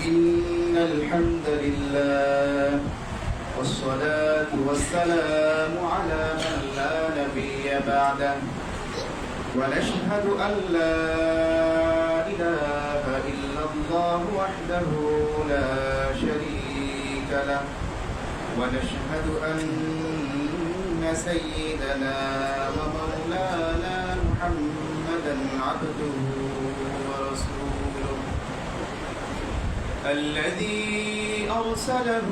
إن الحمد لله والصلاة والسلام على من لا نبي بعده ونشهد أن لا إله إلا الله وحده لا شريك له ونشهد أن سيدنا ومولانا محمدا عبده ورسوله الذي أرسله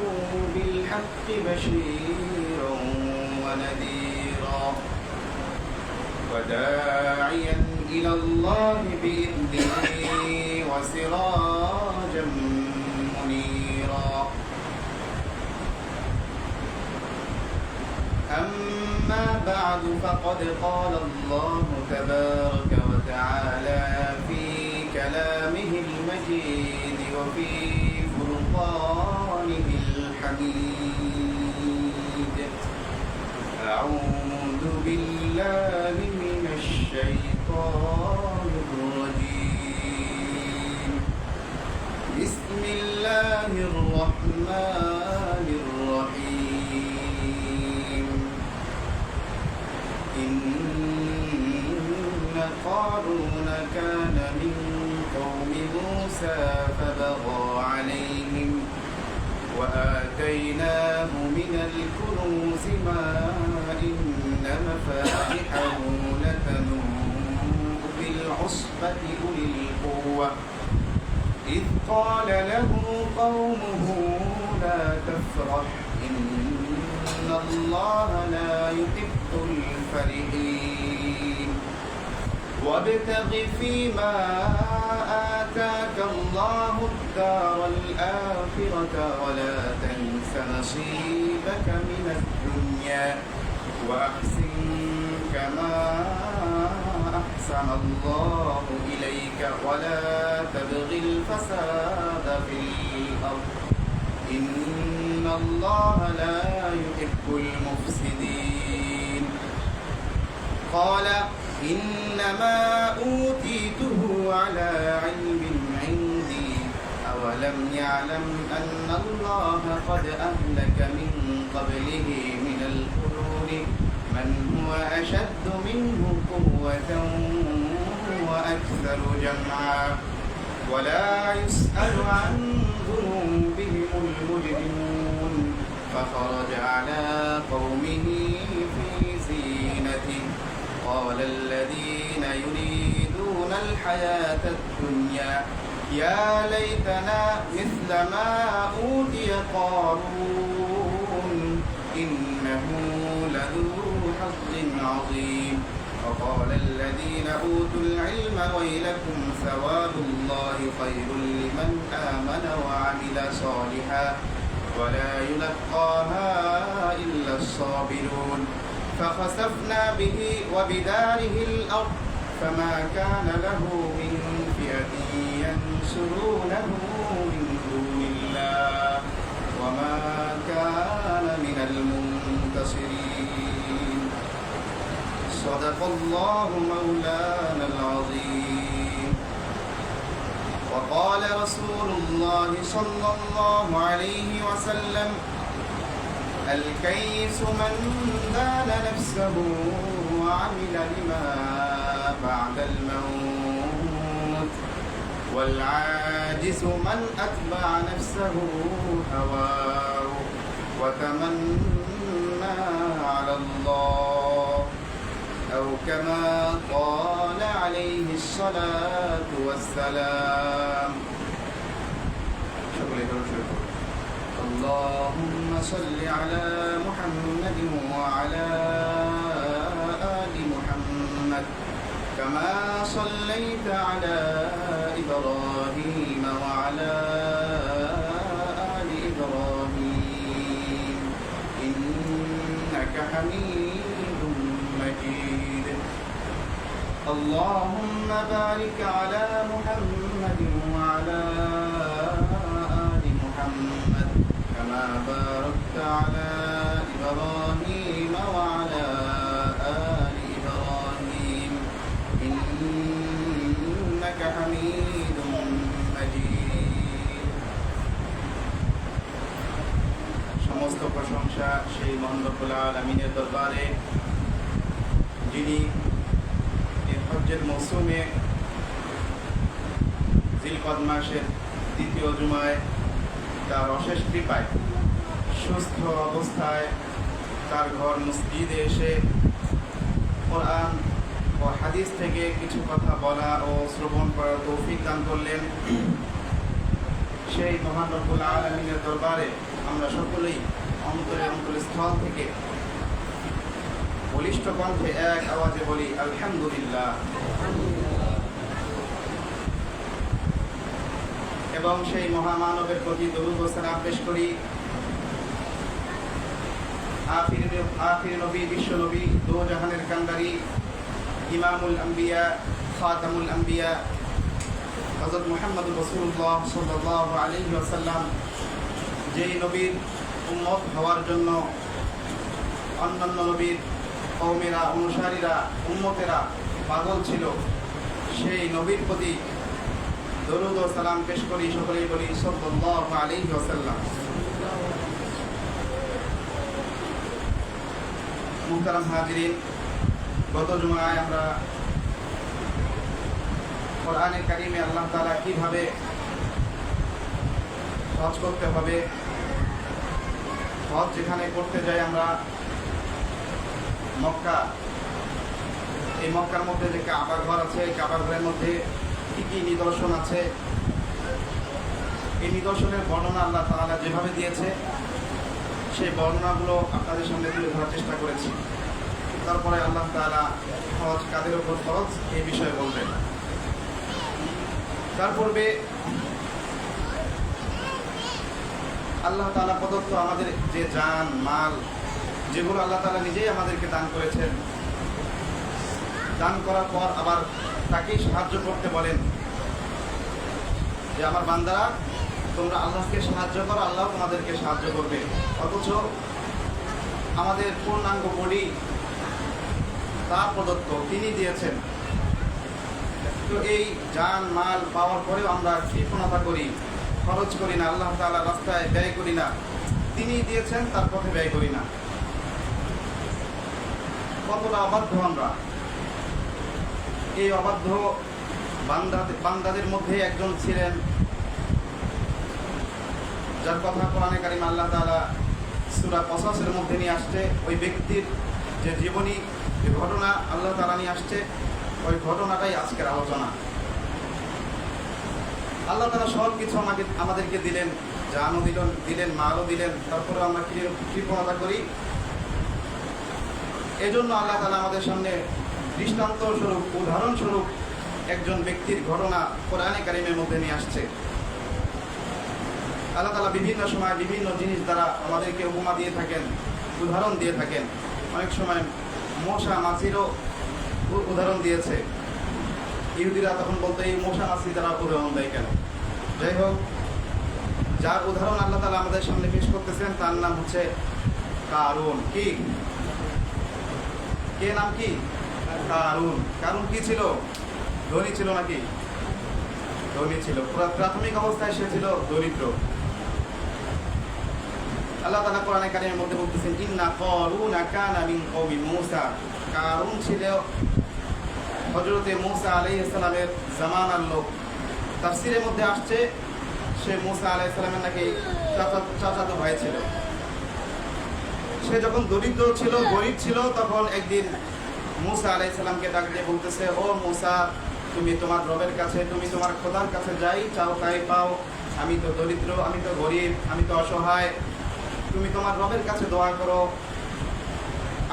بالحق بشيرا ونذيرا وداعيا إلى الله بإذنه وسراجا منيرا أما بعد فقد قال الله تبارك وتعالى في كلامه المجيد وفي فرقانه الحميد أعوذ بالله من الشيطان الرجيم بسم الله الرحمن الرحيم إن قارون كان من قوم موسى فبغى عليهم وآتيناه من الكنوز ما إن مفاتحه لتنوء بالعصبة أولي القوة إذ قال له قومه لا تفرح إن الله لا يحب الفرحين وابتغ فيما آتاك الله الدار الآخرة ولا تنس نصيبك من الدنيا وأحسن كما أحسن الله إليك ولا تبغ الفساد في الأرض إن الله لا يحب المفسدين قال إنما أوتيته على علم عندي أولم يعلم أن الله قد أهلك من قبله من القرون من هو أشد منه قوة وأكثر جمعا ولا يسأل عن ذنوبهم المجرمون فخرج على قومه في زينته قال الذين يريدون الحياة الدنيا يا ليتنا مثل ما أوتي قارون إنه لذو حظ عظيم وقال الذين أوتوا العلم ويلكم ثواب الله خير لمن آمن وعمل صالحا ولا يلقاها إلا الصابرون فخسفنا به وبداره الأرض فما كان له من فئة ينصرونه من دون الله وما كان من المنتصرين صدق الله مولانا العظيم وقال رسول الله صلى الله عليه وسلم الكيس من دان نفسه وعمل لما بعد الموت والعاجز من أتبع نفسه هواه وتمنى على الله أو كما قال عليه الصلاة والسلام اللهم صل على محمد وعلى آل محمد كما صليت على إبراهيم وعلى آل إبراهيم إنك حميد مجيد اللهم بارك على محمد وعلى آل محمد كما باركت على إبراهيم وعلى آل إبراهيم إنك حميد مجيد প্রশংসা সেই মহান রব্বুল আলামিনের দরবারে, যিনি এই হজ্জের মৌসুমে জিলকদ মাসের দ্বিতীয় জুমায় তার অশেষ কৃপায় সুস্থ অবস্থায় তার ঘর মসজিদে এসে কোরআন ও হাদিস থেকে কিছু কথা বলা ও শ্রবণ করার তৌফিক দান করলেন। সেই মহান রব্বুল আলামিনের দরবারে আমরা সকলেই অন্তরস্থল থেকে বলিষ্ঠ কণ্ঠে এক আওয়াজে বলি আলহামদুলিল্লাহ, এবং সেই মহামানবের প্রতি দরুদ ও সালাম পেশ করি। আখির নবী, বিশ্ব নবী, দো জাহানের কান্ডারি, ইমামুল আম্বিয়া, খাতামুল আম্বিয়া হযরত মুহাম্মদুর রাসূলুল্লাহ সাল্লাল্লাহু আলাইহি ওয়াসাল্লাম, যেই নবীর উম্মত হওয়ার জন্য অন্যান্য নবীর কওমেরা, অনুসারীরা, উম্মতেরা পাগল ছিল, সেই নবীর প্রতি দরুদ ও সালাম পেশ করি। সকলেই বলি সাল্লাল্লাহু আলাইহি ওয়াসাল্লাম। মুহতারাম হাজিরিন, গত জুমায় আমরা কোরআনে কারিমে আল্লাহ তাআলা কিভাবে হজ করতে হবে, হজ যেখানে করতে যাই আমরা মক্কা, এই মক্কার মধ্যে যে কাবা ঘর আছে, এই কাবা ঘরের মধ্যে কি কি নিদর্শন আছে, এই নিদর্শনের বর্ণনা আল্লাহ তাআলা যেভাবে দিয়েছে সেই বর্ণনাগুলো আপনাদের সামনে তুলে ধরার চেষ্টা করেছি। তারপরে আল্লাহ তাআলা হজ কাদের উপর ফরজ এই বিষয়ে বলবেন। তার পূর্বে আল্লাহ তাআলা প্রদত্ত আমাদের যে জান মাল, যেগুলো আল্লাহ তাআলা নিজেই আমাদেরকে দান করেছেন, দান করার পর আবার তাকেই সাহায্য করতে বলেন যে আমার বান্দারা তোমরা আল্লাহকে সাহায্য করো, আল্লাহ তোমাদেরকে সাহায্য করবে। অথচ আমাদের পূর্ণাঙ্গ বডি তার প্রদত্ত, তিনি দিয়েছেন। তো এই জান মাল পাওয়ার পরেও আমরা কৃপণতা করি, খরচ করি না, আল্লাহ তাআলা রাস্তায় ব্যয় করি না, তিনি দিয়েছেন তার পথে ব্যয় করি না। কতটা অবাধ্য আমরা! এই অবাধ্য বান্দাদের মধ্যে একজন ছিলেন, যার কথা কোরআনে কারিমে আল্লাহ তাআলা সূরা কসসের মধ্যে নিয়ে আসছে। ওই ব্যক্তির যে জীবনী, যে ঘটনা আল্লাহ তাআলা নিয়ে আসছে, ওই ঘটনাটাই আজকের আলোচনা। আল্লাহ তাআলা সব কিছু আমাদেরকে দিলেন, জানও দিলেন, মালও দিলেন, তারপরে আমরা কৃপণতা করি। এজন্য আল্লাহ তাআলা আমাদের সামনে দৃষ্টান্ত স্বরূপ, উদাহরণস্বরূপ একজন ব্যক্তির ঘটনা কোরআনে কারিমের মধ্যে নিয়ে আসছে। আল্লাহ তাআলা বিভিন্ন সময় বিভিন্ন জিনিস দ্বারা আমাদেরকে উপমা দিয়ে থাকেন, উদাহরণ দিয়ে থাকেন। অনেক সময় মশা মাছিরও উদাহরণ দিয়েছে। ইহুদিরা তখন বলতো এই মশা মাছি দ্বারা উদাহরণ দেয় কেন? যাই হোক, যার উদাহরণ আল্লাহ তাআলা আমাদের সামনে পেশ করতেছেন তার নাম হচ্ছে কারুন। কি নাম? কি কারুন। কারুন কি ছিল? ধনী ছিল নাকি? ধনী ছিল। প্রাথমিক অবস্থায় সে ছিল দরিদ্র। আল্লাহ তাআলা কোরআনে কারিমের মধ্যে বলতেছেন ইন্না কারুনা কানা মিন কওমি মূসা। কারুন ছিল হযরতে মূসা আলাইহিস সালামের জামানার লোক। তাফসীরের মধ্যে আসছে সে মূসা আলাইহিস সালামের নাকি চাচাতো ভাই ছিল। সে যখন দরিদ্র ছিল, গরীব ছিল, তখন একদিন মূসা আলাইহিস সালামকে ডাক দিয়ে বলতেছে, ও মূসা, তুমি তোমার রবের কাছে, তুমি তোমার খোদার কাছে যাই চাও তাই পাও। আমি তো দরিদ্র, আমি তো গরীব, আমি তো অসহায়। তুমি তোমার রবের কাছে দোয়া করো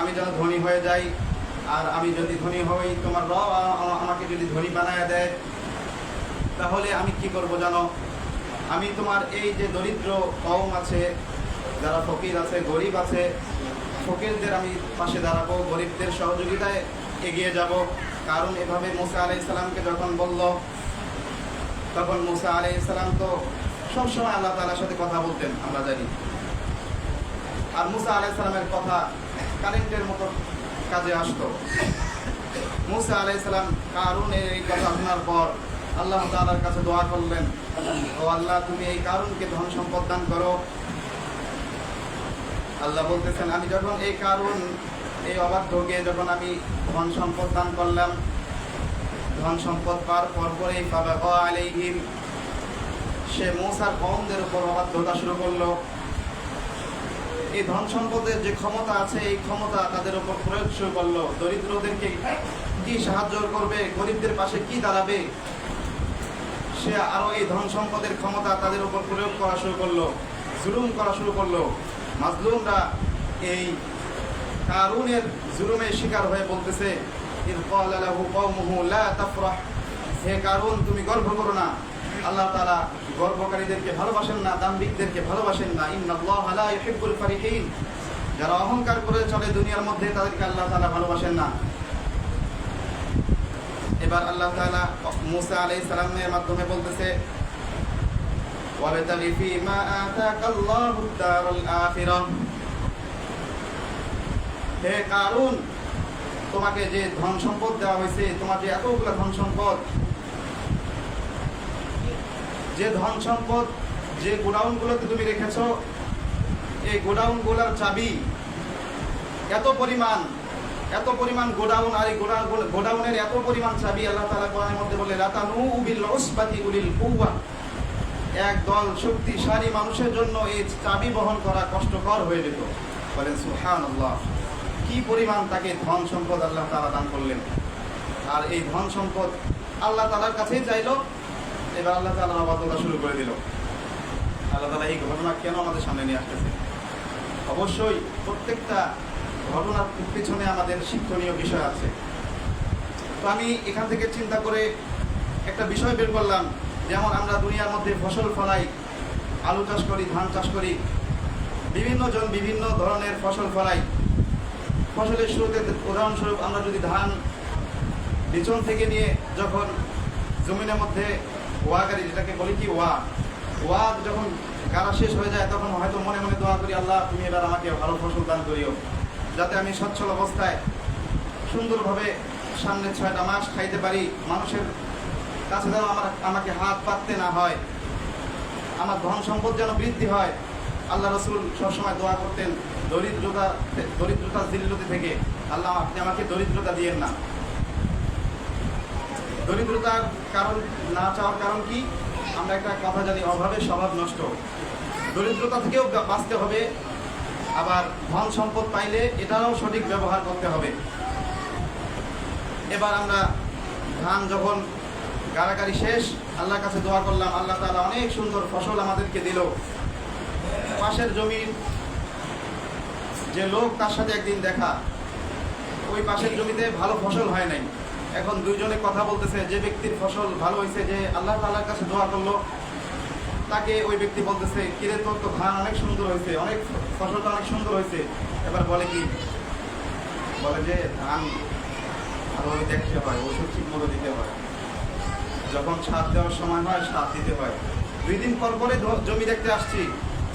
আমি যেন ধনী হয়ে যাই। আর আমি যদি ধনী হই, তোমার রব আমাকে যদি ধনী বানায় দেয়, তাহলে আমি কি করব জানো? আমি তোমার এই যে দরিদ্র কওম আছে, যারা ফকির আছে, গরিব আছে, ফকিরদের আমি পাশে দাঁড়াবো, গরিবদের সহযোগিতায় এগিয়ে যাব। কারণ এভাবে মূসা আলাইহিস সালামকে যখন বলল, তখন মূসা আলাইহিস সালাম তো সবসময় আল্লাহ তাআলার সাথে কথা বলতেন, আমরা জানি। আর মূসা আলাইহিস সালামের কথা কারেন্টের মতো কাজে আসতো। মূসা আলাইহিস সালাম কারুনের এই কথা শোনার পর আল্লাহ তাআলার কাছে দোয়া করলেন, ও আল্লাহ, তুমি এই কারুনকে ধন সম্পদ দান করো। আল্লাহ বলতেছেন, আমি যখন এই কারুন এই অবাধ্যকে যখন আমি ধন সম্পদ দান করলাম, ধন সম্পদ পার পরপরেই ফাবাগা আলাইহিম, সে মূসার কওমদের উপর অবাধ্যতা শুরু করলো। এই ধন সম্পদের যে ক্ষমতা আছে এই ক্ষমতা তাদের উপর প্রয়োগ শুরু করলো। দরিদ্রদেরকে কি সাহায্য করবে, গরিবদের পাশে কি দাঁড়াবে, সে আরো এই ধন সম্পদের ক্ষমতা তাদের উপর প্রয়োগ করা শুরু করলো, জুলুম করা শুরু করলো। মাজলুমরা এই কারুনের জুলুমের শিকার হয়ে বলতেছে, ইয ক্বালা লাহু কওমুহু লা তাফরাহ, হে কারুন তুমি গর্ব করো না, আল্লাহ তাআলা গর্বকারীদেরকে ভালোবাসেন না, দাম্ভিকদেরকে ভালোবাসেন না। ইন্নাল্লাহা লা ইউহিব্বুল ফারিহিন, যারা অহংকার করে চলে দুনিয়ার মধ্যে তাদেরকে আল্লাহ তাআলা ভালোবাসেন না। এবার আল্লাহ তাআলা মূসা আলাইহিস সালামের মাধ্যমে বলতেছে, ওয়াবতাগি ফীমা আতাকাল্লাহুদ দারুল আখিরাহ, হে কারুন তোমাকে যে ধন সম্পদ দেওয়া হয়েছে, তোমার যে এতগুলো ধন সম্পদ, যে ধন সম্পদ যে গোডাউনগুলোতে তুমি রেখেছো, এই গোডাউনগুলোর চাবি এত পরিমাণ গোডাউন, আর এই গোডাউনের এত পরিমাণ চাবি আল্লাহ তাআলা কোরআনের মধ্যে বলে, লাতানু বিল উসবাতি উলিল কুওয়া, একদল শক্তিশালী মানুষের জন্য এই চাবি বহন করা কষ্টকর হয়ে যেত। বলেন সুবহানাল্লাহ, কি পরিমাণ তাকে ধন সম্পদ আল্লাহ তাআলা দান করলেন। আর এই ধন সম্পদ আল্লাহ তাআলার কাছেই চাইলো, এবার আল্লাহ তাআলা অবাধ্যতা শুরু করে দিল। আল্লাহ তাআলা এই ঘটনা কেন আমাদের সামনে নিয়ে আসতেছে? অবশ্যই প্রত্যেকটা ঘটনার পিছনে আমাদের শিক্ষণীয় বিষয় আছে। তো আমি এখান থেকে চিন্তা করে একটা বিষয় বের করলাম, যেমন আমরা দুনিয়ার মধ্যে ফসল ফলাই, আলু চাষ করি, ধান চাষ করি, বিভিন্ন জন বিভিন্ন ধরনের ফসল ফলাই। ফসলের শুরুতে উদাহরণস্বরূপ আমরা যদি ধান বিচন থেকে নিয়ে যখন জমিনের মধ্যে ওয়াগারি, যেটাকে বলি কি ওয়া যখন গাড়া শেষ হয়ে যায়, তখন হয়তো মনে মনে দোয়া করি, আল্লাহ তুমি এবার আমাকে ভালো ফসল দান করিও, যাতে আমি সচ্ছল অবস্থায় সুন্দরভাবে সামনে 6টা মাস খাইতে পারি, মানুষের কাছে যেন আমাকে হাত পাততে না হয়, আমার ধন সম্পদ যেন বৃদ্ধি হয়। আল্লাহ রাসূল সবসময় দোয়া করতেন দরিদ্রতা জিল্লতি থেকে, আল্লাহ আপনি আমাকে দরিদ্রতা দিয়েন না। দরিদ্রতার কারণ না চাওয়ার কারণ কি? আমরা একটা কথা জানি, অভাবে স্বভাব নষ্ট। দরিদ্রতা থেকেও বাঁচতে হবে, আবার ধন সম্পদ পাইলে এটাও সঠিক ব্যবহার করতে হবে। এবার আমরা ধান যখন গাড়াগাড়ি শেষ, আল্লাহর কাছে দোয়া করলাম, আল্লাহ তাআলা অনেক সুন্দর ফসল আমাদেরকে দিল। পাশের জমির যে লোক, তার সাথে একদিন দেখা, ওই পাশের জমিতে ভালো ফসল হয় নাই। এখন দুইজনে কথা বলতেছে, যে ব্যক্তির ফসল ভালো হয়েছে, যে আল্লাহ তাআলার কাছে দোয়া করলো, তাকে ওই ব্যক্তি বলতেছে, কিরে তোর তো ধান অনেক সুন্দর হয়েছে, অনেক ফসলটা অনেক সুন্দর হয়েছে। এবার বলে কি, বলে যে ধান আরো দেখতে হয়, ওষুধ ঠিক মতো দিতে হয়, যখন সার দেওয়ার সময় হয় সার দিতে হয়। 2 দিন পর পরে জমি দেখতে আসছি,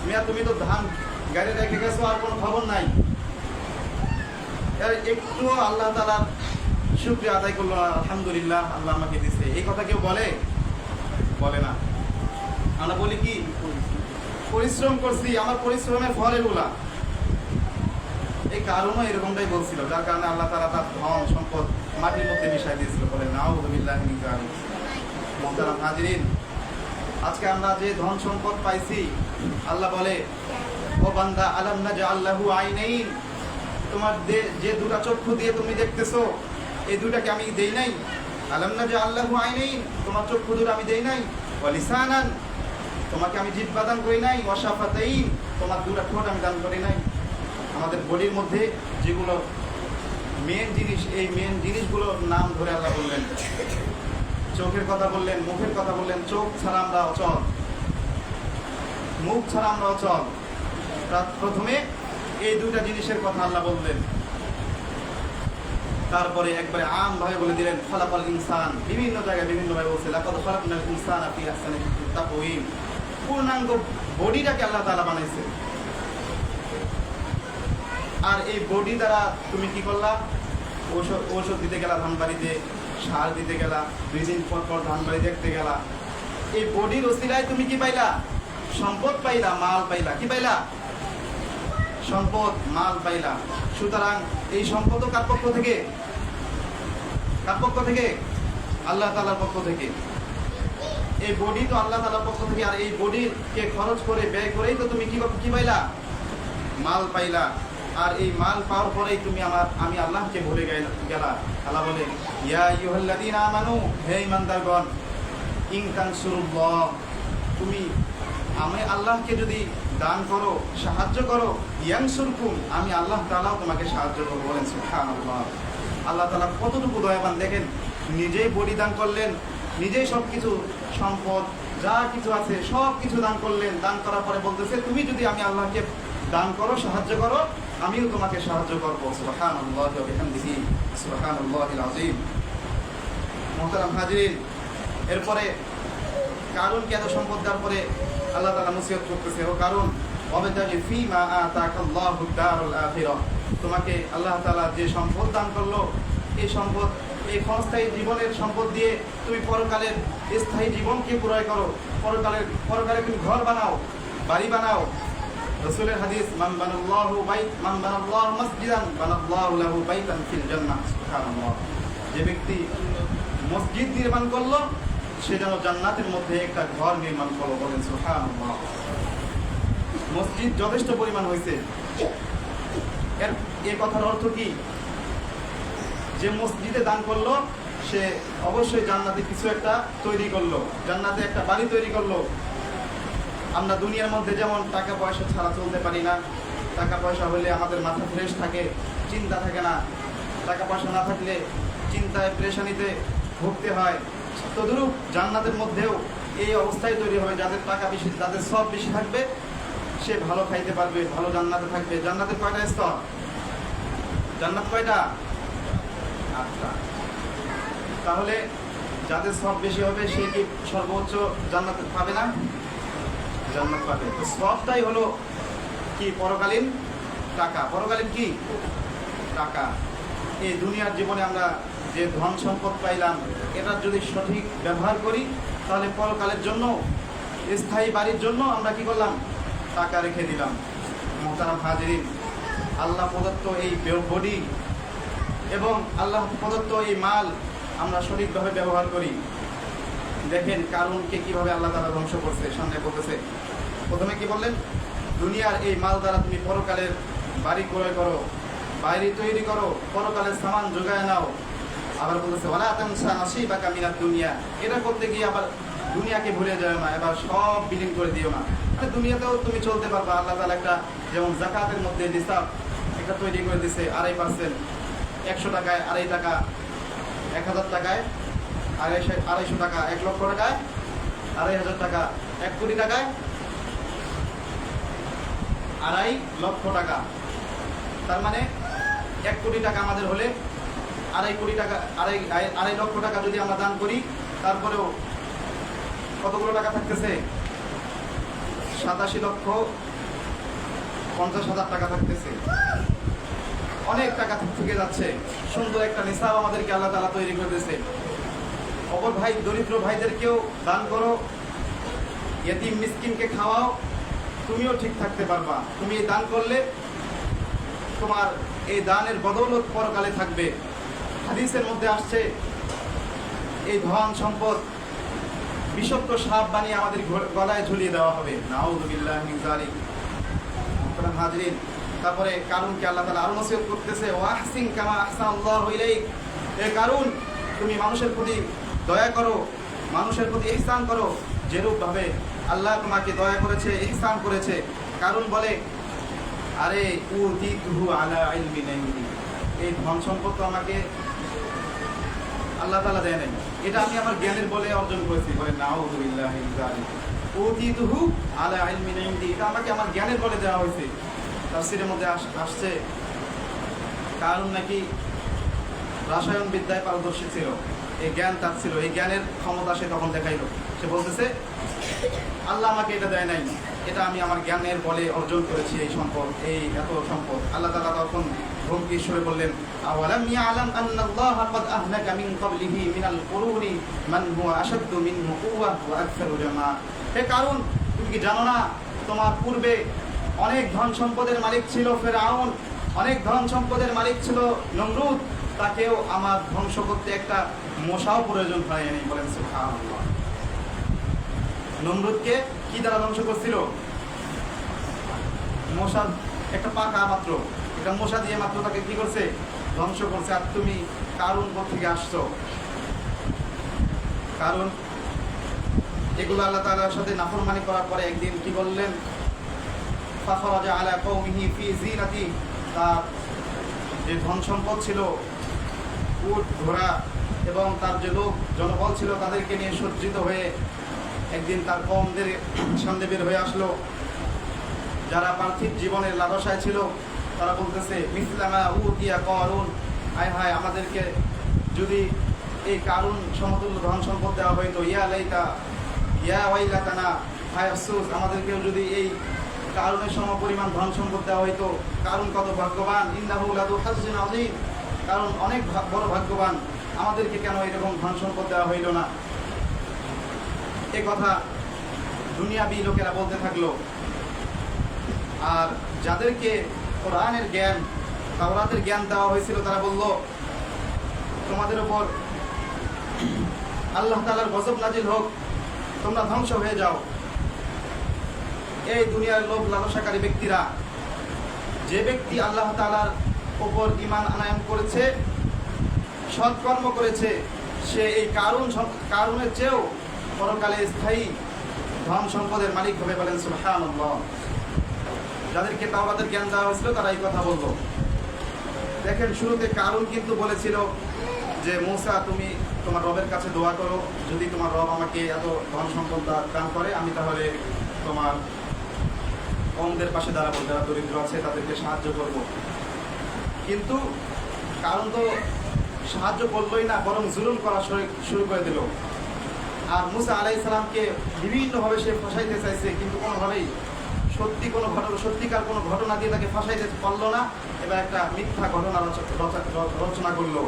মিয়া তুমি তো ধান গাড়ি রেখে গেছো, আর কোনো খবর নাই। একটু আল্লাহ তাআলার শুকরিয়া আদায় করলো, আলহামদুলিল্লাহ আল্লাহ আমাকে দিচ্ছে, এই কথা কেউ বলে না। আমরা বলি কি, পরিশ্রম করছি, আমার পরিশ্রমের ফল এগুলা। এই কারণও এরকমটাই বলছিল, যার কারণে আল্লাহ তাআলা তার ধন সম্পদ মাটির মধ্যে মিশাই দিয়েছিল। বলে নাউযু বিল্লাহি মিন যালিক। মুহতারাম হাজিরিন, আজকে আমরা যে ধন সম্পদ পাইছি, আল্লাহ বলে, ও বান্দা আলাম নাজআল লাহু আইনাইন, তোমার যে দুটা চক্ষু দিয়ে তুমি দেখতেছো, এই দুটাকে আমি দেই নাই? আলাম নাজআল লাহু আইনাইন, তোমার চক্ষু দুটো আমি দেই নাই? ওয়া লিসানান, তোমাকে আমি জিহ্বা দান করি নাই? ওয়া শাফাতাইন, তোমার দুটা ঠোঁট আমি দান করি নাই? আমাদের বডির মধ্যে যেগুলো মেন জিনিস, এই মেন জিনিসগুলোর নাম ধরে আল্লাহ বললেন। চোখের কথা বললেন, মুখের কথা বললেন। চোখ ছাড়া আমরা অচল, মুখ ছাড়া আমরা অচল। প্রথমে এই দুইটা জিনিসের কথা আল্লাহ বললেন, তারপরে একবারে আম ভাবে বলে দিলেন খালাকাল ইনসান। বিভিন্ন জায়গায় বিভিন্ন ভাবে বলছে, লাকাদ খালাকনাল ইনসানা ফি আহসানি তাকওয়িম। পূর্ণাঙ্গ বডিটাকে আল্লাহ তাআলা বানাইছে। আর এই বডি দ্বারা তুমি কি করলা? ঔষধ দিতে গেলা ধান বাড়িতে, সার দিতে গেলা, 2 দিন পর পর ধান বাড়ি দেখতে গেলা। এই বডির ওসিলায় তুমি কি পাইলা? সম্পদ পাইলা, মাল পাইলা। কি পাইলা? সম্পদ মাল পাইলা। সুতরাং এই সম্পদও কার পক্ষ থেকে? কার পক্ষ থেকে? আল্লাহ তাআলার পক্ষ থেকে। এই বডি তো আল্লাহ তাআলার পক্ষ থেকে, আর এই বডিকে খরচ করে ব্যয় করেই তো তুমি কি পাইলা? মাল পাইলা। আর এই মাল পাওয়ার পরেই তুমি আমি আল্লাহকে ভুলে গেলা। আল্লাহ বলে ইয়া আইয়ুহাল্লাযীনা আমানু, হে ঈমানদারগণ, ইন তানসুরুল্লাহ, তুমি আমি আল্লাহকে যদি দান করো, সাহায্য করো, ইয়ানসুরকুম, আমি আল্লাহ তাআলাও তোমাকে সাহায্য করব। বলেন সুবহানাল্লাহ। আল্লাহ তাআলা কতটুকু দয়াবান দেখেন, নিজেই বডি দান করলেন, নিজেই সব কিছু সম্পদ যা কিছু আছে সব কিছু দান করলেন। দান করার পরে বলতেছে তুমি যদি আমি আল্লাহকে দান করো, সাহায্য করো, আমিও তোমাকে সাহায্য করবো। সুবহানাল্লাহি ওয়া বিহামদিহি, সুবহানাল্লাহিল আযীম। মুহতারাম হাজিরিন, এরপরে কারুনকে এত সম্পদ দেওয়ার পরে আল্লাহ তাআলা নসিহত করতেছে, ও কারুন, ওয়াবতাগি ফীমা আতাকাল্লাহু দারুল আখিরাহ, তোমাকে আল্লাহ তাআলা যে সম্পদ দান করলো, এই সম্পদ, এই ক্ষণস্থায়ী জীবনের সম্পদ দিয়ে তুমি পরকালের স্থায়ী জীবনকে পুরয় করো। পরকালে তুমি ঘর বানাও, বাড়ি বানাও। রাসূলের হাদিস, মান বানাল্লাহু মাসজিদান বানাল্লাহু লাহু বাইতান ফিল জান্নাহ। সুবহানাল্লাহ। যে ব্যক্তি মসজিদ নির্মাণ করলো, সে যেন জান্নাতের মধ্যে একটা ঘর নির্মাণ করলো। বলেন সুবহানাল্লাহ। মসজিদ যথেষ্ট পরিমাণ হয়েছে। এই কথার অর্থ কি? যে মসজিদে দান করলো, সে অবশ্যই জান্নাতে কিছু একটা তৈরি করলো, জান্নাতে একটা বাড়ি তৈরি করলো। আমরা দুনিয়ার মধ্যে যেমন টাকা পয়সা ছাড়া চলতে পারি না, টাকা পয়সা হলে আমাদের মাথা ফ্রেশ থাকে, চিন্তা থাকে না। টাকা পয়সা না থাকলে চিন্তায় পেরেশানিতে ভুগতে হয়। তদ্রূপ জান্নাতের মধ্যেও এই অবস্থায় তৈরি হবে, যাদের টাকা বেশি, যাদের সব বেশি থাকবে, সে ভালো খাইতে পারবে, ভালো জান্নাতে থাকবে। জান্নাতের কয়টা স্তর? জান্নাত কয়টা? 8টা। তাহলে যাদের সব বেশি হবে, সে কি সর্বোচ্চ জান্নাত পাবে না? জান্নাত পাবে। তো সবটাই হলো কি? পরকালীন টাকা। পরকালীন কি? টাকা। এই দুনিয়ার জীবনে আমরা যে ধন সম্পদ পাইলাম, এটার যদি সঠিক ব্যবহার করি, তাহলে পরকালের জন্য, স্থায়ী বাড়ির জন্য আমরা কি করলাম? টাকা রেখে দিলাম। মুহতারাম হাজিরিন, আল্লাহ প্রদত্ত এই বডি এবং আল্লাহ প্রদত্ত এই মাল আমরা সঠিকভাবে ব্যবহার করি। দেখেন কারুনকে কিভাবে আল্লাহ তাআলা ধ্বংস করছে। সামনে বলতেছে, প্রথমে কি বললেন? দুনিয়ার এই মাল দ্বারা তুমি পরকালের বাড়ি ক্রয় করো, বাড়ি তৈরি করো, পরকালের সামান যোগায় নাও। আবার বলতেছে ওয়ালা তানসা নাসিবাকা মিনাদ দুনিয়া, এটা করতে গিয়ে আবার দুনিয়াকে ভুলে যাও না, এবার সব বিলীন করে দিও না। মানে দুনিয়াতেও তুমি চলতে পারবা। আল্লাহ তাআলা একটা, যেমন যাকাতের মধ্যে নিসাব একটা তৈরি করে দিছে 2.5%, 100 টাকায় 2.5 টাকা, 1000 টাকায় 250 টাকা, 1 লক্ষ টাকায় 2,500 টাকা, 1 কোটি টাকায় 2.5 লক্ষ টাকা। তার মানে 1 কোটি টাকা আমাদের হলে 2.5 কোটি টাকা, 2.5 লক্ষ টাকা যদি আমরা দান করি, তারপরেও কতগুলো টাকা থাকতেছে? 87,50,000 টাকা থাকতেছে। অনেক টাকা থেকে যাচ্ছে। সুন্দর একটা নিসাব আমাদেরকে আল্লাহ তাআলা তৈরি করে দিয়েছে। অপর ভাই, দরিদ্র ভাইদেরকেও দান করো, ইয়েতিম মিসকিনকে খাওয়াও, তুমিও ঠিক থাকতে পারবা। তুমি এই দান করলে তোমার এই দানের বদৌলত পরকালে থাকবে। হাদিসের মধ্যে আসছে, এই ধন সম্পদ বিষাক্ত সাপ বানিয়ে আমাদের গলায় ঝুলিয়ে দেওয়া হবে। নাউযুবিল্লাহি মিন যালিক। মুহতারাম হাজিরিন, তারপরে কারুনকে আল্লাহ তাআলা আরো নসিহত করতেছে, ওয়াহসিন কামা আহসানাল্লাহু ইলাইক, এ কারুন, তুমি মানুষের প্রতি দয়া করো, মানুষের প্রতি ইহসান করো, যেরূপ ভাবে আল্লাহ তোমাকে দয়া করেছে, ইহসান করেছে। কারুন বলে, আরে উতিতুহু আলা ইলমিন ইনদি, এই ধন সম্পদ তো আমাকে আল্লাহ তাআলা দেয় নাই, এটা আমি আমার জ্ঞানের বলে অর্জন করেছি। বলে নাউযুবিল্লাহি মিন যালিক, উতিতুহু আলা ইলমিন ইনদি, এটা আমাকে আমার জ্ঞানের বলে দেওয়া হয়েছে। তাফসীরের মধ্যে আসছে, কারণ নাকি রাসায়ন বিদ্যায় পারদর্শী ছিল, এই জ্ঞান তার ছিল, এই জ্ঞানের ক্ষমতা সে তখন দেখাইলো। সে বলতেছে, আল্লাহ আমাকে এটা দেয় নাই, এটা আমি আমার জ্ঞানের বলে অর্জন করেছি, এই সম্পদ, এই এত সম্পদ। আল্লাহ তাআলা তখন ধমকি স্বরে বললেন, আওয়ালাম ইয়ালাম আন্নাল্লাহা ক্বাদ আহলাকা মিন ক্বাবলিহি মিনাল কুরুনি মান হুয়া আশাদ্দু মিনহু কুওয়া ওয়া আকসারু জামা। হে কারুন, তুমি কি জানো না তোমার পূর্বে অনেক ধন সম্পদের মালিক ছিল ফেরাউন, অনেক ধন সম্পদের মালিক ছিল নমরুদ, তাকেও আমার ধ্বংস করতে একটা মশাও প্রয়োজন হয়নি। বলেন সুবহানাল্লাহ। নমরুদকে কি দ্বারা ধ্বংস করছিল? মশা, একটা পাকা মাত্র, একটা মশা দিয়ে মাত্র তাকে কি করছে? ধ্বংস করছে। আর তুমি কারুন থেকে আসছো? কারণ এগুলো আল্লাহ তাআলার সাথে নাফরমানি করার পরে একদিন কি বললেন? ফাখরাজা আলা কওমিহি ফি জিনাতি, তার যে ধন সম্পদ ছিল, উট ঘোড়া এবং তার যে লোক জনবল ছিল, তাদেরকে নিয়ে সজ্জিত হয়ে একদিন তার কওমদের সামনে বের হয়ে আসলো। যারা পার্থিব জীবনের লালসায় ছিল তারা বলতেছে, মিসলামা উতিয়া কারুন, হায় হায়, আমাদেরকে যদি এই কারুন সমতুল্য ধন সম্পদ দেওয়া হইতো, ইয়া লাইতা ইয়া ওয়াইলাতানা, হায় আফসোস, আমাদেরকেও যদি এই কারুনের সমপরিমাণ ধন সম্পদ দেওয়া হইতো। কারুন কত ভাগ্যবান, ইন্নাহু লাযু হাজ্জিন আযীম, কারণ অনেক বড় ভাগ্যবান, আমাদেরকে কেন এরকম ধন সম্পদ দেওয়া হইল না? এ কথা দুনিয়াবি লোকেরা বলতে থাকলো। আর যাদেরকে কোরআনের জ্ঞান, তাওরাতের জ্ঞান দেওয়া হয়েছিল, তারা বলল, তোমাদের উপর আল্লাহ তাআলার গজব নাজিল হোক, তোমরা ধ্বংস হয়ে যাও। এই দুনিয়ার লোভ লালসাকারী ব্যক্তিরা, যে ব্যক্তি আল্লাহ তাআলার উপর ঈমান আনয়ন করেছে, সৎকর্ম করেছে, সে এই কারুনের চেয়েও পরকালে স্থায়ী ধন সম্পদের মালিক হবে। বলেন সুবহানাল্লাহ। যাদেরকে তাওরাতের জ্ঞান দেওয়া হয়েছিল তারা এই কথা বলল। দেখেন, শুরুতে কারুন কিন্তু বলেছিল যে মূসা, তুমি তোমার রবের কাছে দোয়া করো, যদি তোমার রব আমাকে এত ধন সম্পদ দান করে, আমি তাহলে তোমার কওমদের পাশে দাঁড়াবো, যারা দরিদ্র আছে তাদেরকে সাহায্য করব। কিন্তু কারণ তো সাহায্য করলোই না, বরং জুলুম করা শুরু করে দিল। আর মূসা আলাইহিস সালামকে বিভিন্নভাবে সে ফাঁসাইতে চাইছে, কিন্তু কোনোভাবেই সত্যিকার কোনো ঘটনা দিয়ে তাকে ফাঁসাইতে পারলো না। এবার একটা মিথ্যা ঘটনা রচনা করলো।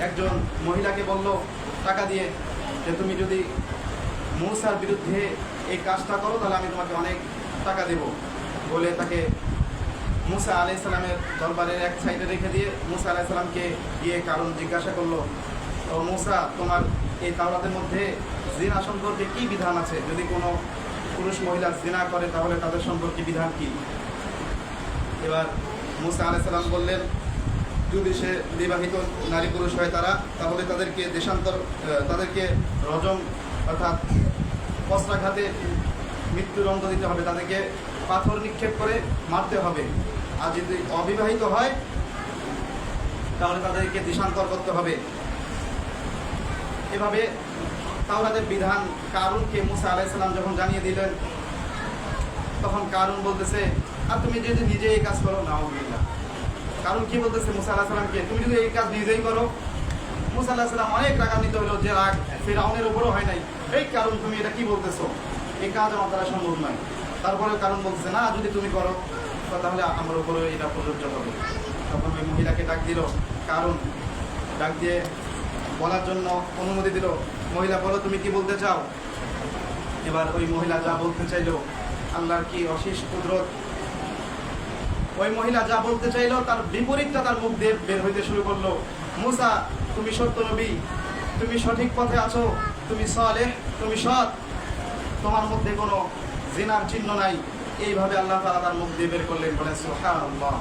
একজন মহিলাকে বলল টাকা দিয়ে যে, তুমি যদি মূসার বিরুদ্ধে এই কাজটা করো তাহলে আমি তোমাকে অনেক টাকা দেব বলে তাকে মূসা আলাইহিস সালামের দরবারের এক সাইডে রেখে দিয়ে মূসা আলাইহিস সালামকে গিয়ে কারণ জিজ্ঞাসা করলো, ও মূসা, তোমার এই তাওরাতের মধ্যে জিনা সম্পর্কে কি বিধান আছে? যদি কোনো পুরুষ মহিলা জিনা করে তাহলে তাদের সম্পর্কে বিধান কি? এবার মূসা আলাইহিস সালাম বললেন, যদি সে বিবাহিত নারী পুরুষ হয় তাহলে তাদেরকে রজম অর্থাৎ পশ্চাঘাতে মৃত্যুদণ্ড দিতে হবে, তাদেরকে পাথর নিক্ষেপ করে মারতে হবে। আর যদি অবিবাহিত হয় তাহলে তাদেরকে দেশান্তর করতে হবে। এভাবে তাওরাতের বিধান কারুনকে মূসা আলাইহিস সালাম যখন জানিয়ে দিলেন, তখন কারুন বলতেছে, আর তুমি যদি নিজে এই কাজ করো, নাউযুবিল্লাহ। কারণ কি বলতেছে মূসা আলাইহিস সালামকে, তুমি যদি এই কাজ নিজেই করো। মূসা আলাইহিস সালাম অনেক রাগান্বিত হলো, যে রাগ ফিরআউনের উপরও হয় নাই। এই কারণ, তুমি এটা কি বলতেছো? এই কাজ আমার দ্বারা সম্ভব নয়। তারপরে কারণ বলতেছে, না, যদি তুমি করো তাহলে আমার উপরে এটা প্রযোজ্য হবে। তখন ওই মহিলাকে ডাক দিল, কারণ ডাক দিয়ে বলার জন্য অনুমতি দিল। মহিলা, বলো তুমি কি বলতে চাও? এবার ওই মহিলা যা বলতে চাইলো, আল্লাহর কি অশেষ কুদরত, ওই মহিলা যা বলতে চাইলো তার বিপরীতটা তার মুখ দিয়ে বের হইতে শুরু করলো। মূসা, তুমি সত্য নবী, তুমি সঠিক পথে আছো, তুমি সালেহ, তুমি সৎ, তোমার মধ্যে কোনো জিনার চিহ্ন নাই। এইভাবে আল্লাহ তাআলা তার মুখ দিয়ে বের করলেন। বলেন সুবহানাল্লাহ।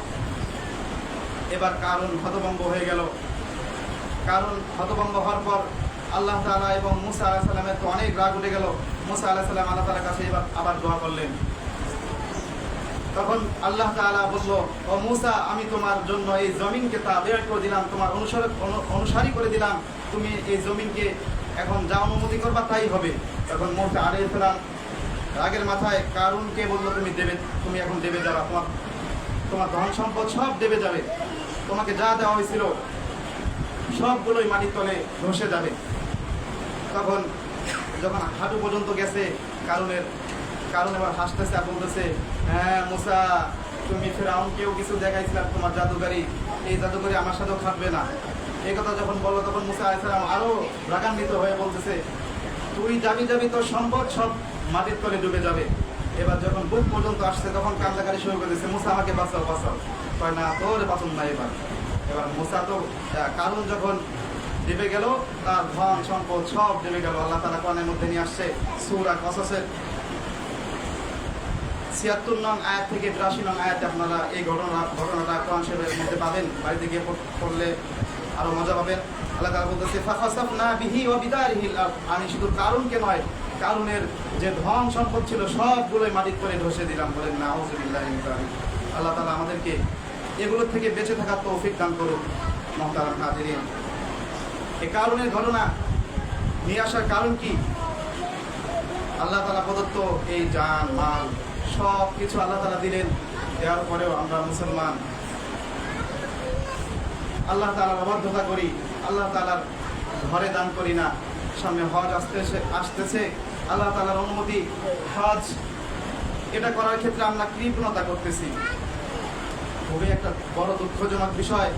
এবার কারণ হতভম্ব হয়ে গেল। কারণ হতভম্ব হওয়ার পর আল্লাহ তাআলা এবং মূসা আলাইহিস সালামের তো অনেক রাগ উঠে গেল। মূসা আলাইহিস সালাম আল্লাহ তাআলার কাছে এবার আবার দোয়া করলেন। তখন আল্লাহ তাআলা বলল, ও মূসা, আমি তোমার জন্য এই জমিনকে তাবেয়া করে দিলাম, তোমার অনুসারী করে দিলাম, তুমি এই জমিনকে এখন যা অনুমতি করবা তাই হবে। তখন মূসা আলাইহিস সালাম রাগের মাথায় কারুনকে বলল, তুমি এখন দেবে যাবা, তোমার ধন সম্পদ সব দেবে যাবে, তোমাকে যা দেওয়া হয়েছিল সবগুলোই মাটির তলে ধসে যাবে। তখন যখন হাঁটু পর্যন্ত গেছে কারণ এবার হাসতেছে আর বলতেছে, হ্যাঁ মূসা, তুমি ফিরআউনকেও কিছু দেখাইছিলাম তোমার জাদুকারি, এই জাদুকারি আমার সাথেও খাটবে না। এই কথা যখন বললো তখন মূসা আলাইহিস সালাম আরো রাগান্বিত হয়ে বলতেছে, তুই যাবি তোর সম্পদ সব মাটির তলে ডুবে যাবে। এবার যখন বুক পর্যন্ত আসছে তখন কান্দাকারি শুরু করে দিচ্ছে, মুসা আমাকে বাঁচাও বাঁচাও। কয় না, তোর বাঁচন না। এবার মুসা তো কারণ যখন ডেবে গেল, তার ধন সম্পদ সব ডেবে গেল। আল্লাহ তাআলা কোরআনের মধ্যে নিয়ে আসছে সূরা কসসের ৭৬ নং আয়াত থেকে ৮২ নং আয়াতে আপনারা এই ঘটনাটা কোরআন শরীফের মধ্যে পাবেন। বাড়িতে গিয়ে পড়লে আরো মজা পাবেন। আল্লাহ তাআলা বলতেছে ফাখাসাফনা বিহি ওয়া বিদারিহিল আরদ। আমি শুধু কারুনকে নয়, কারুনের যে ধন সম্পদ ছিল সবগুলোই মাটির করে ধসে দিলাম। বলেন নাউযুবিল্লাহি মিন যালিক। আল্লাহ তাআলা আমাদেরকে এগুলো থেকে বেঁচে থাকার তৌফিক দান করুন। মুহতারাম হাজিরিন, এই কারুনের ঘটনা নিয়ে আসার কারণ কি? আল্লাহ তাআলা প্রদত্ত এই জান মাল সব কিছু আল্লাহ তাআলা দিলেন, দেওয়ার পরেও আমরা মুসলমান আল্লাহ তাআলার অবাধ্যতা করি, আল্লাহ তাআলার ঘরে দান করি না। সামনে হজ আসতেছে, আল্লাহ তাআলার অনুমতি, হজ এটা করার ক্ষেত্রে আমরা কৃপণতা করতেছি। খুবই একটা বড় দুঃখজনক বিষয়,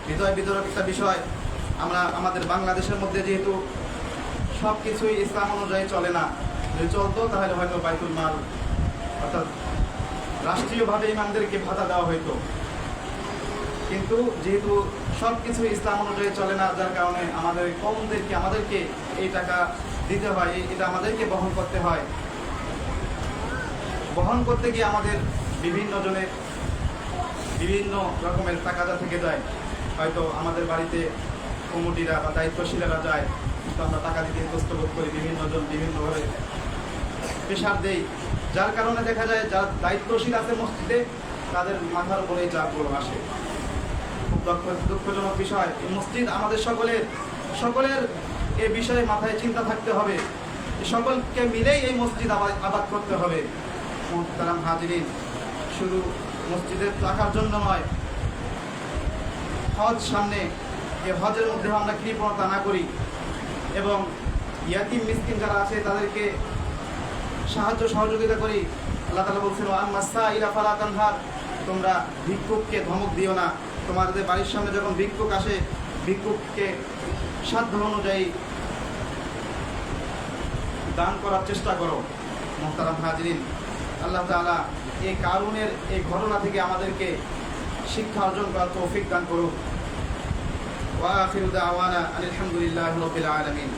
হৃদয় বিদারক একটা বিষয়। আমরা আমাদের বাংলাদেশের মধ্যে যেহেতু সব কিছুই ইসলাম অনুযায়ী চলে না, যদি চলতো তাহলে হয়তো বাইতুল মাল অর্থাৎ রাষ্ট্রীয়ভাবে ইমামদেরকে ভাতা দেওয়া হইতো। কিন্তু যেহেতু সব কিছু ইসলাম অনুযায়ী চলে না, যার কারণে আমাদের কওমদেরকে আমাদেরকে এই টাকা দিতে হয়, এটা আমাদেরকে বহন করতে হয়। বহন করতে গিয়ে আমাদের বিভিন্ন জনের বিভিন্ন রকমের তাকাদা থেকে যায়। হয়তো আমাদের বাড়িতে কমিটিরা বা দায়িত্বশীলেরা যায়, কিন্তু আমরা টাকা দিতে কষ্ট বোধ করি, বিভিন্ন জন বিভিন্নভাবে প্রেশার দেই, যার কারণে দেখা যায় যারা দায়িত্বশীল আছে মসজিদে তাদের মাথার উপরে এই চাপগুলো আসে। খুব দুঃখজনক বিষয়। এই মসজিদ আমাদের সকলের এ বিষয়ে মাথায় চিন্তা থাকতে হবে, সকলকে মিলেই এই মসজিদ আবাদ করতে হবে। মুহতারাম হাজিরিন, শুধু মসজিদের টাকার জন্য নয়, হজ সামনে, এই হজের মধ্যে আমরা কৃপণতা না করি এবং ইয়াতিম মিসকিন যারা আছে তাদেরকে সাহায্য সহযোগিতা করি। আল্লাহ তাআলা বলছেন আম্মা সাইলা ফালা তানহার, তোমরা ভিক্ষুককে ধমক দিও না। তোমাদের বাড়ির সামনে যখন ভিক্ষুক আসে, ভিক্ষুককে সাধ্য অনুযায়ী দান করার চেষ্টা করো। মুহতারাম হাজিরিন, আল্লাহ তাআলা এই কারুনের এই ঘটনা থেকে আমাদেরকে শিক্ষা অর্জন করার তৌফিক দান করুন। ওয়া আখিরু দাওয়ানা আলহামদুলিল্লাহি রাব্বিল আলামিন।